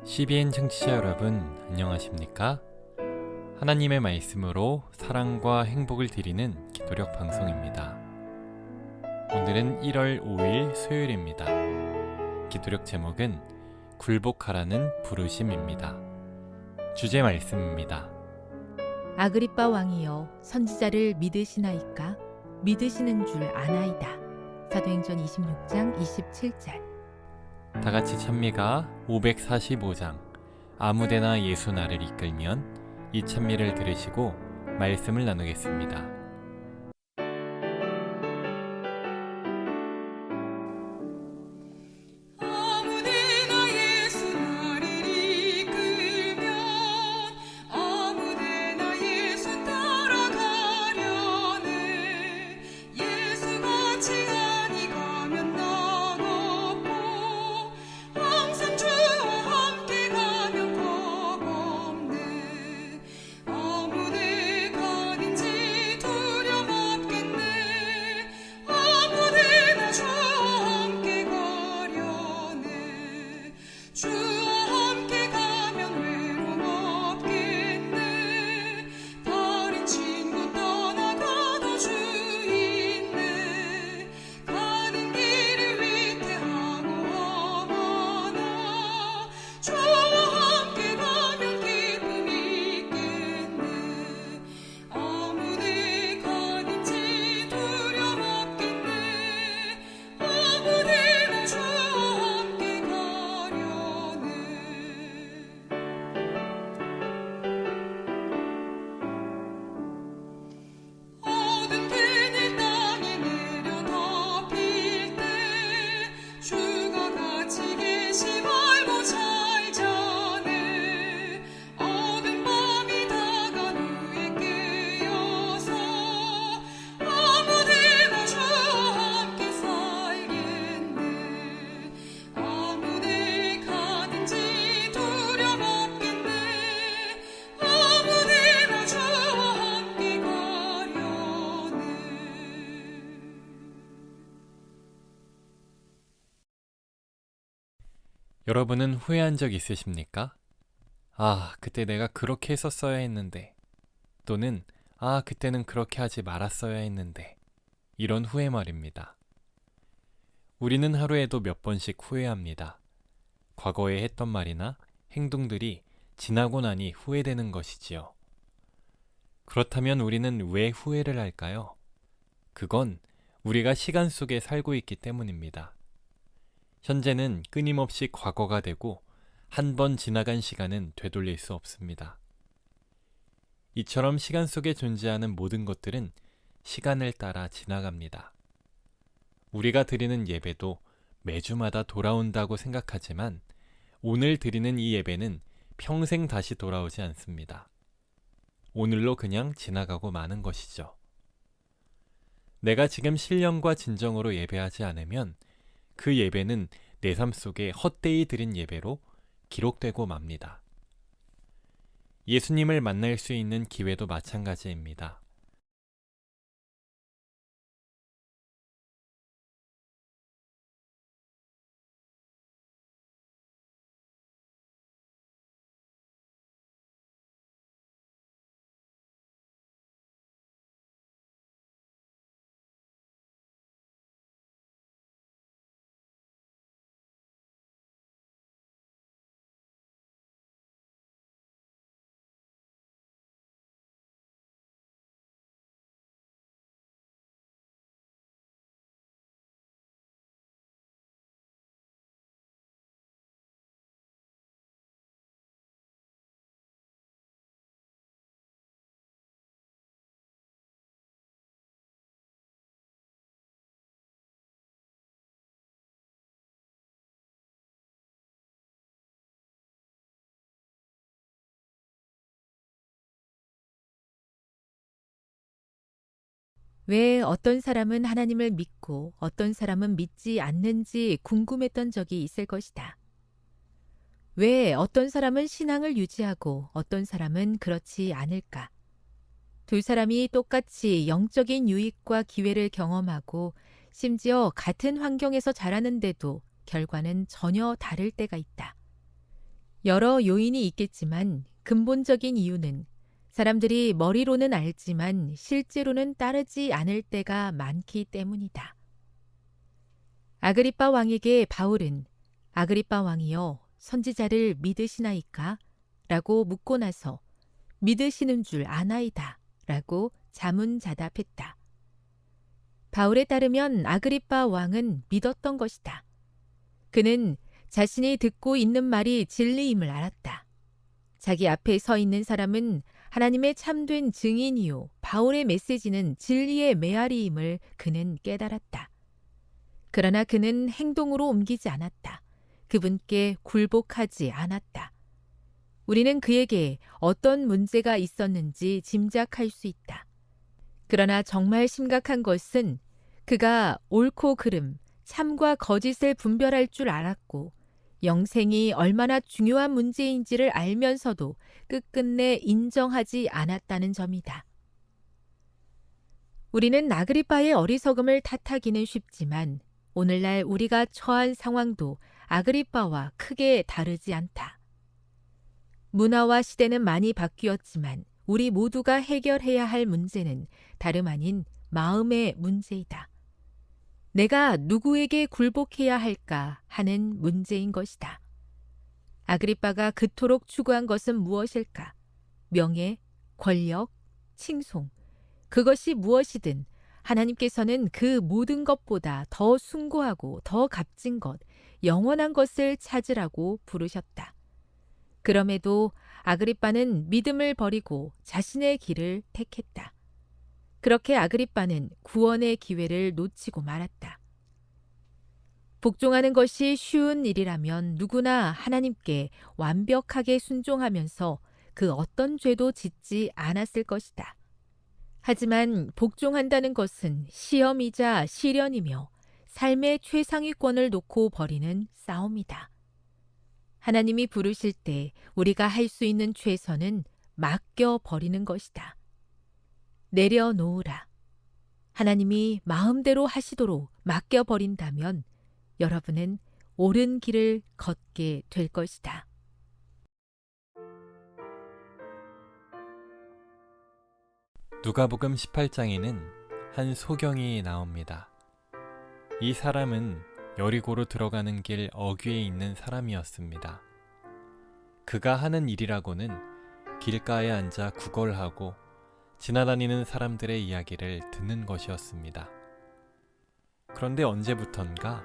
CBN 청취자 여러분, 안녕하십니까? 하나님의 말씀으로 사랑과 행복을 드리는 기도력 방송입니다. 오늘은 1월 5일 수요일입니다. 기도력 제목은 굴복하라는 부르심입니다. 주제 말씀입니다. 아그리빠 왕이여, 선지자를 믿으시나이까? 믿으시는 줄 아나이다. 사도행전 26장 27절. 다 같이 찬미가 545장 아무데나 예수 나를 이끌면 이 찬미를 들으시고 말씀을 나누겠습니다. 여러분은 후회한 적 있으십니까? 그때 내가 그렇게 했었어야 했는데, 또는 그때는 그렇게 하지 말았어야 했는데, 이런 후회 말입니다. 우리는 하루에도 몇 번씩 후회합니다. 과거에 했던 말이나 행동들이 지나고 나니 후회되는 것이지요. 그렇다면 우리는 왜 후회를 할까요? 그건 우리가 시간 속에 살고 있기 때문입니다. 현재는 끊임없이 과거가 되고 한 번 지나간 시간은 되돌릴 수 없습니다. 이처럼 시간 속에 존재하는 모든 것들은 시간을 따라 지나갑니다. 우리가 드리는 예배도 매주마다 돌아온다고 생각하지만 오늘 드리는 이 예배는 평생 다시 돌아오지 않습니다. 오늘로 그냥 지나가고 마는 것이죠. 내가 지금 신령과 진정으로 예배하지 않으면 그 예배는 내 삶 속에 헛되이 드린 예배로 기록되고 맙니다. 예수님을 만날 수 있는 기회도 마찬가지입니다. 왜 어떤 사람은 하나님을 믿고 어떤 사람은 믿지 않는지 궁금했던 적이 있을 것이다. 왜 어떤 사람은 신앙을 유지하고 어떤 사람은 그렇지 않을까? 두 사람이 똑같이 영적인 유익과 기회를 경험하고 심지어 같은 환경에서 자라는데도 결과는 전혀 다를 때가 있다. 여러 요인이 있겠지만 근본적인 이유는 사람들이 머리로는 알지만 실제로는 따르지 않을 때가 많기 때문이다. 아그리빠 왕에게 바울은 아그리빠 왕이여 선지자를 믿으시나이까? 라고 묻고 나서 믿으시는 줄 아나이다 라고 자문자답했다. 바울에 따르면 아그리빠 왕은 믿었던 것이다. 그는 자신이 듣고 있는 말이 진리임을 알았다. 자기 앞에 서 있는 사람은 하나님의 참된 증인이요 바울의 메시지는 진리의 메아리임을 그는 깨달았다. 그러나 그는 행동으로 옮기지 않았다. 그분께 굴복하지 않았다. 우리는 그에게 어떤 문제가 있었는지 짐작할 수 있다. 그러나 정말 심각한 것은 그가 옳고 그름, 참과 거짓을 분별할 줄 알았고 영생이 얼마나 중요한 문제인지를 알면서도 끝끝내 인정하지 않았다는 점이다. 우리는 아그리빠의 어리석음을 탓하기는 쉽지만 오늘날 우리가 처한 상황도 아그리빠와 크게 다르지 않다. 문화와 시대는 많이 바뀌었지만 우리 모두가 해결해야 할 문제는 다름 아닌 마음의 문제이다. 내가 누구에게 굴복해야 할까 하는 문제인 것이다. 아그리빠가 그토록 추구한 것은 무엇일까? 명예, 권력, 칭송. 그것이 무엇이든 하나님께서는 그 모든 것보다 더 숭고하고 더 값진 것, 영원한 것을 찾으라고 부르셨다. 그럼에도 아그리빠는 믿음을 버리고 자신의 길을 택했다. 그렇게 아그리빠는 구원의 기회를 놓치고 말았다. 복종하는 것이 쉬운 일이라면 누구나 하나님께 완벽하게 순종하면서 그 어떤 죄도 짓지 않았을 것이다. 하지만 복종한다는 것은 시험이자 시련이며 삶의 최상위권을 놓고 벌이는 싸움이다. 하나님이 부르실 때 우리가 할 수 있는 최선은 맡겨 버리는 것이다. 내려놓으라. 하나님이 마음대로 하시도록 맡겨 버린다면 여러분은 옳은 길을 걷게 될 것이다. 누가복음 18장에는 한 소경이 나옵니다. 이 사람은 여리고로 들어가는 길 어귀에 있는 사람이었습니다. 그가 하는 일이라고는 길가에 앉아 구걸하고 지나다니는 사람들의 이야기를 듣는 것이었습니다. 그런데 언제부턴가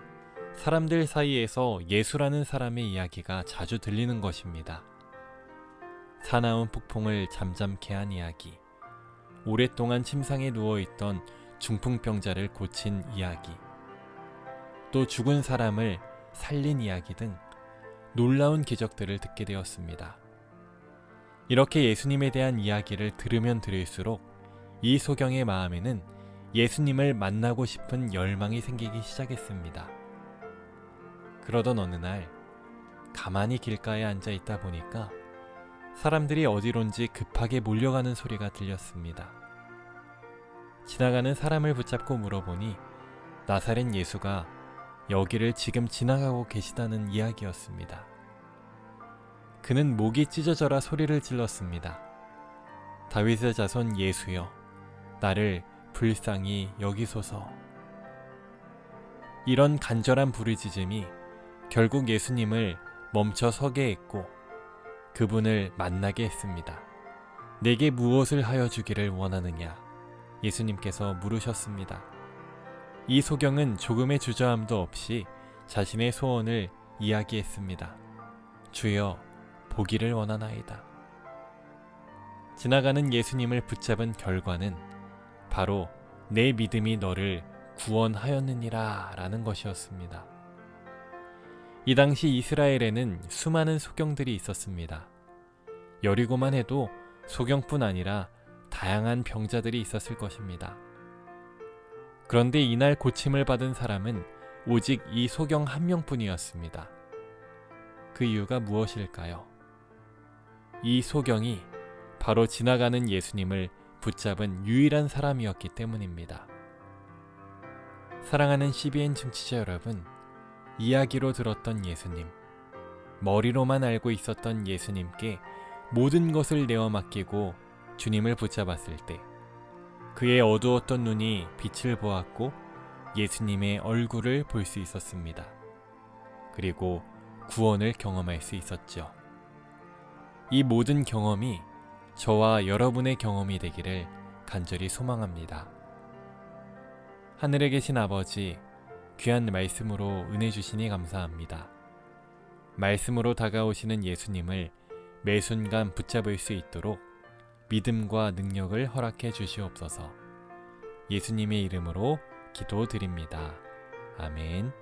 사람들 사이에서 예수라는 사람의 이야기가 자주 들리는 것입니다. 사나운 폭풍을 잠잠케 한 이야기, 오랫동안 침상에 누워있던 중풍병자를 고친 이야기, 또 죽은 사람을 살린 이야기 등 놀라운 기적들을 듣게 되었습니다. 이렇게 예수님에 대한 이야기를 들으면 들을수록 이 소경의 마음에는 예수님을 만나고 싶은 열망이 생기기 시작했습니다. 그러던 어느 날 가만히 길가에 앉아 있다 보니까 사람들이 어디론지 급하게 몰려가는 소리가 들렸습니다. 지나가는 사람을 붙잡고 물어보니 나사렛 예수가 여기를 지금 지나가고 계시다는 이야기였습니다. 그는 목이 찢어져라 소리를 질렀습니다. 다윗의 자손 예수여, 나를 불쌍히 여기소서. 이런 간절한 부르짖음이 결국 예수님을 멈춰 서게 했고 그분을 만나게 했습니다. 내게 무엇을 하여 주기를 원하느냐? 예수님께서 물으셨습니다. 이 소경은 조금의 주저함도 없이 자신의 소원을 이야기했습니다. 주여, 보기를 원하나이다. 지나가는 예수님을 붙잡은 결과는 바로 내 믿음이 너를 구원하였느니라 라는 것이었습니다. 이 당시 이스라엘에는 수많은 소경들이 있었습니다. 여리고만 해도 소경뿐 아니라 다양한 병자들이 있었을 것입니다. 그런데 이날 고침을 받은 사람은 오직 이 소경 한 명뿐이었습니다. 그 이유가 무엇일까요? 이 소경이 바로 지나가는 예수님을 붙잡은 유일한 사람이었기 때문입니다. 사랑하는 CBN 청취자 여러분, 이야기로 들었던 예수님, 머리로만 알고 있었던 예수님께 모든 것을 내어 맡기고 주님을 붙잡았을 때 그의 어두웠던 눈이 빛을 보았고 예수님의 얼굴을 볼 수 있었습니다. 그리고 구원을 경험할 수 있었죠. 이 모든 경험이 저와 여러분의 경험이 되기를 간절히 소망합니다. 하늘에 계신 아버지, 귀한 말씀으로 은혜 주시니 감사합니다. 말씀으로 다가오시는 예수님을 매 순간 붙잡을 수 있도록 믿음과 능력을 허락해 주시옵소서. 예수님의 이름으로 기도드립니다. 아멘.